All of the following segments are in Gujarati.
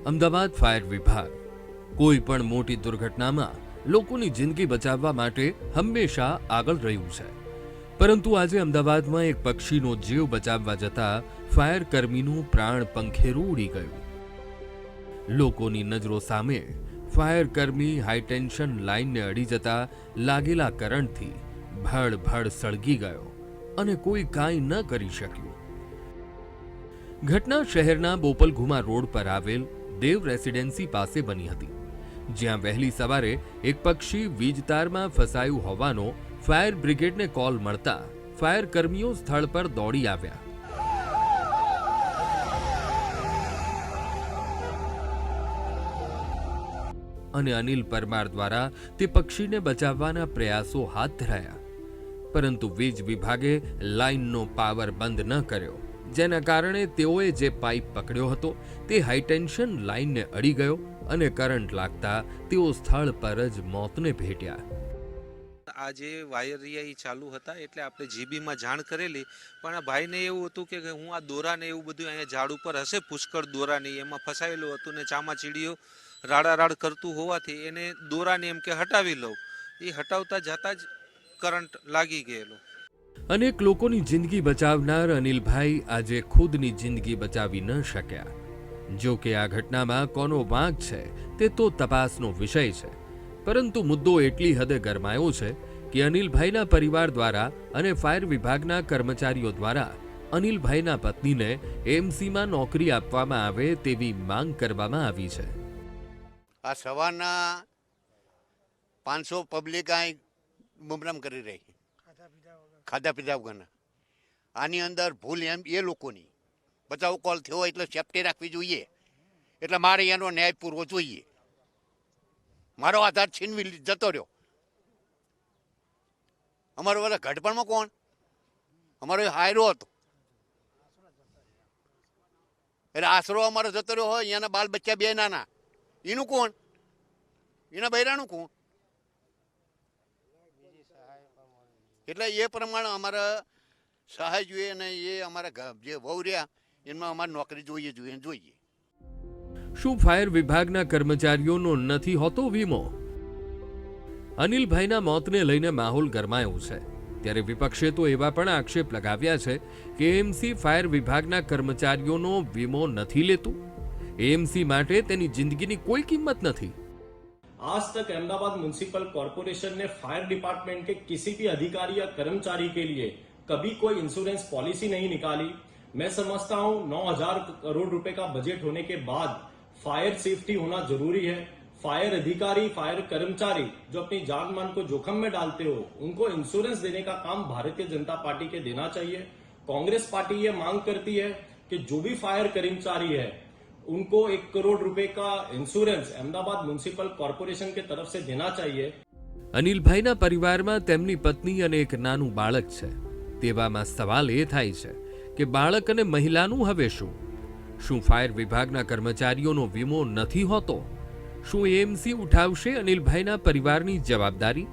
અમદાવાદ ફાયર વિભાગ કોઈ પણ મોટી દુર્ઘટનામાં લોકોની જિંદગી બચાવવા માટે હંમેશા આગળ રહ્યું છે, પરંતુ આજે અમદાવાદમાં એક પક્ષીનો જીવ બચાવવા જતા ફાયર કર્મીનું પ્રાણ પંખેરું ઉડી ગયું. લોકોની નજરો સામે ફાયર કર્મી હાઈટેન્શન લાઇનને અડી જતા લાગેલા કરંટથી ભડ સળગી ગયો અને કોઈ કાંઈ ન કરી શક્યું. ઘટના શહેરના બોપલઘુમા રોડ પર આવેલ દેવ રેસિડેન્સી પાસે બની હતી, જ્યાં વહેલી સવારે એક પક્ષી વીજતારમાં ફસાયું હોવાનો ફાયર બ્રિગેડને કોલ મળતા ફાયર કર્મીઓ સ્થળ પર દોડી આવ્યા. અને અનિલ પરમાર દ્વારા તે પક્ષીને બચાવવાના પ્રયાસો હાથ ધરાયા, પરંતુ વીજ વિભાગે લાઇનનો પાવર બંધ ન કર્યો, જેના કારણે તેઓએ જે પાઇપ પકડ્યો હતો તે હાઈટેન્શન લાઇનને અડી ગયો અને કરંટ લાગતા તેઓ સ્થળ પર જ મોતને ભેટ્યા. આ જે વાયરિયા ચાલુ હતા એટલે આપણે જીબીમાં જાણ કરેલી, પણ આ ભાઈને એવું હતું કે હું આ દોરાને એવું બધું અહીંયા ઝાડ ઉપર હશે પુષ્કળ દોરાની એમાં ફસાયેલું હતું ને ચામાચીડીઓ રાડારાડ કરતું હોવાથી એને દોરાને એમ કે હટાવી લઉં, એ હટાવતા જતા જ કરંટ લાગી ગયેલો. અનેક લોકોની જિંદગી બચાવનાર અનિલભાઈ આજે ખુદની જિંદગી બચાવી ન શક્યા. જો કે આ ઘટનામાં કોનો વાંક છે તે તો તપાસનો વિષય છે, પરંતુ મુદ્દો એટલી હદે ગરમાયો છે કે અનિલભાઈના પરિવાર દ્વારા અને ફાયર વિભાગના કર્મચારીઓ દ્વારા અનિલભાઈના પત્નીને એમસીમાં નોકરી આપવામાં આવે તેવી માંગ કરવામાં આવી છે. આ સવારના 500 પબ્લિક અહીં બમરામ કરી રહી, ખાધા પીધા વગરના. આની અંદર ભૂલ એમ એ લોકોની બચાવ કોલ થયો એટલે સેફ્ટી રાખવી જોઈએ, એટલે મારે એનો ન્યાય પૂરવો જોઈએ. મારો આધાર છીનવી જતો રહ્યો. અમારો બધા ઘડપણમાં કોણ? અમારો હાયરો હતો એટલે આશરો અમારો જતો રહ્યો હોય, એના બાલ બચ્ચા બે નાના, એનું કોણ? એના બૈરાનું કોણ? એટલે એ પ્રમાણે અમારે સહાય જોઈએ અને એ અમારા જે વહુ રહ્યા એમાં અમારે નોકરી જોઈએ. શું ફાયર વિભાગના કર્મચારીઓનો નથી હોતો વીમો? અનિલભાઈના મોતને લઈને માહોલ ગરમાયો છે, ત્યારે વિપક્ષે તો એવા પણ આક્ષેપ લગાવ્યા છે કે એએમસી ફાયર વિભાગના કર્મચારીઓનો વીમો નથી લેતું. એએમસી માટે તેની જિંદગીની કોઈ કિંમત નથી. आज तक अहमदाबाद म्युनिसिपल कॉरपोरेशन ने फायर डिपार्टमेंट के किसी भी अधिकारी या कर्मचारी के लिए कभी कोई इंश्योरेंस पॉलिसी नहीं निकाली. मैं समझता हूं 9,000 करोड़ रुपए का बजट होने के बाद फायर सेफ्टी होना जरूरी है. फायर अधिकारी, फायर कर्मचारी जो अपनी जान मान को जोखिम में डालते हो, उनको इंश्योरेंस देने का काम भारतीय जनता पार्टी के देना चाहिए. कांग्रेस पार्टी ये मांग करती है कि जो भी फायर कर्मचारी है उनको 1 करोड़ रुपए का इंश्योरेंस अहमदाबाद म्युनिसिपल कॉर्पोरेशन के तरफ से देना चाहिए. અનિલભાઈના પરિવારમાં તેમની પત્ની અને એક નાનું બાળક છે. તેવામાં સવાલ એ થાય છે કે બાળક અને મહિલાનું હવે શું? શું ફાયર વિભાગના કર્મચારીઓનો વીમો નથી હોતો? શું એએમસી ઉઠાવશે અનિલભાઈના પરિવારની જવાબદારી?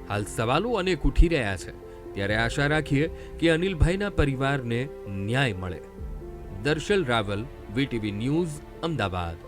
હાલ સવાલો અનેક ઉઠી રહ્યા છે, ત્યારે આશા રાખીએ કે અનિલભાઈના પરિવારને ન્યાય મળે. Darshal Raval, VTV news, Ahmedabad.